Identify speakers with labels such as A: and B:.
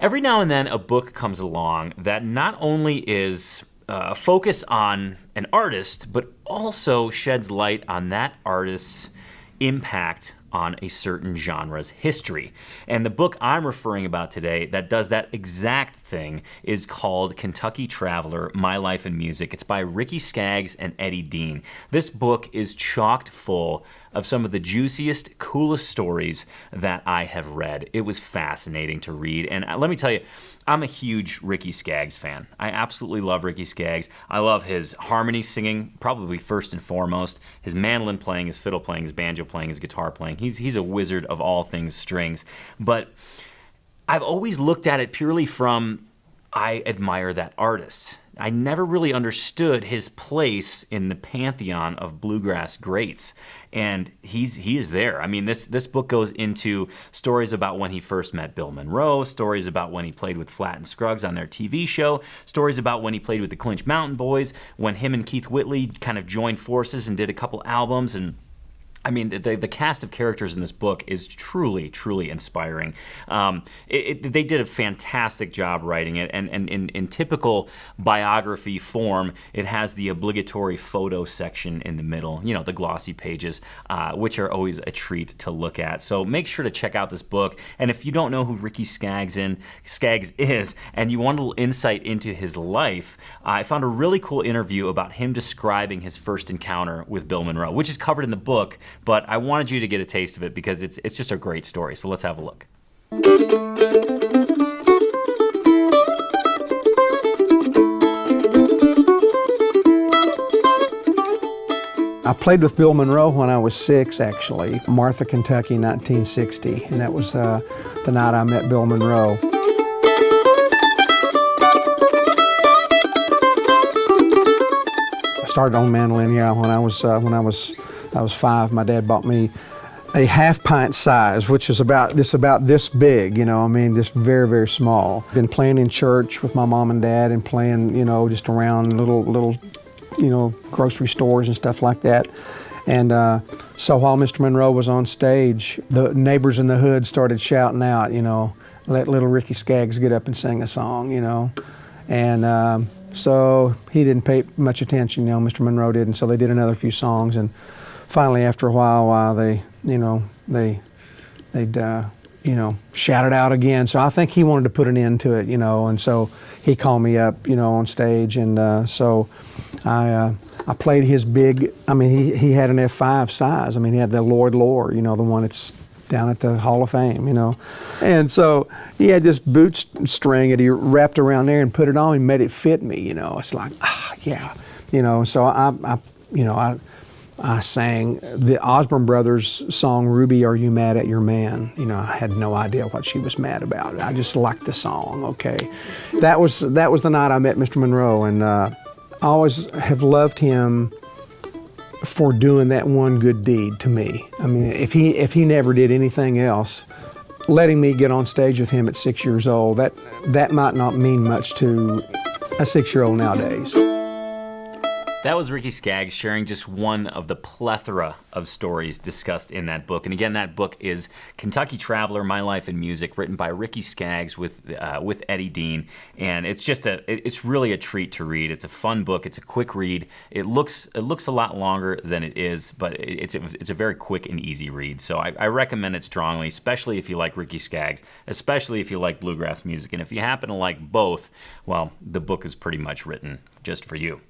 A: Every now and then a book comes along that not only is a focus on an artist, but also sheds light on that artist's impact on a certain genre's history. And the book I'm referring about today that does that exact thing is called Kentucky Traveler, My Life in Music. It's by Ricky Skaggs and Eddie Dean. This book is chocked full of some of the juiciest, coolest stories that I have read. It was fascinating to read. And let me tell you, I'm a huge Ricky Skaggs fan. I absolutely love Ricky Skaggs. I love his harmony singing, probably first and foremost, his mandolin playing, his fiddle playing, his banjo playing, his guitar playing. He's a wizard of all things strings. But I've always looked at it purely from, I admire that artist. I never really understood his place in the pantheon of bluegrass greats, and he is there. I mean, this book goes into stories about when he first met Bill Monroe, stories about when he played with Flatt Scruggs on their TV show, stories about when he played with the Clinch Mountain Boys, when him and Keith Whitley kind of joined forces and did a couple albums. And I mean, the cast of characters in this book is truly, truly inspiring. They did a fantastic job writing it, and in typical biography form, it has the obligatory photo section in the middle, you know, the glossy pages, which are always a treat to look at. So make sure to check out this book, and if you don't know who Ricky Skaggs is, and you want a little insight into his life, I found a really cool interview about him describing his first encounter with Bill Monroe, which is covered in the book, but I wanted you to get a taste of it because it's just a great story. So let's have a look.
B: I played with Bill Monroe when I was 6, actually. Martha, Kentucky, 1960, and that was the night I met Bill Monroe. I started on mandolin, yeah, when I was 5. My dad bought me a half-pint size, which is about this big, you know, I mean, just very, very small. Been playing in church with my mom and dad and playing, you know, just around little, you know, grocery stores and stuff like that. And so while Mr. Monroe was on stage, the neighbors in the hood started shouting out, you know, let little Ricky Skaggs get up and sing a song, you know. And so he didn't pay much attention, you know, Mr. Monroe did, and so they did another few songs, and finally, after a while, they'd shout it out again. So I think he wanted to put an end to it, you know, and so he called me up, you know, on stage, and so I played his big. I mean, he had an F5 size. I mean, he had the Lord Lore, you know, the one that's down at the Hall of Fame, you know, and so he had this boot string that he wrapped around there and put it on and made it fit me, you know. It's like, yeah, you know. So I sang the Osborne Brothers song, "Ruby, Are You Mad at Your Man?" You know, I had no idea what she was mad about. I just liked the song, okay. That was the night I met Mr. Monroe, and I always have loved him for doing that one good deed to me. I mean, if he never did anything else, letting me get on stage with him at 6 years old, that might not mean much to a 6-year-old nowadays.
A: That was Ricky Skaggs sharing just one of the plethora of stories discussed in that book. And again, that book is Kentucky Traveler, My Life in Music, written by Ricky Skaggs with Eddie Dean. And it's really a treat to read. It's a fun book. It's a quick read. It looks a lot longer than it is, but it's a very quick and easy read. So I recommend it strongly, especially if you like Ricky Skaggs, especially if you like bluegrass music. And if you happen to like both, well, the book is pretty much written just for you.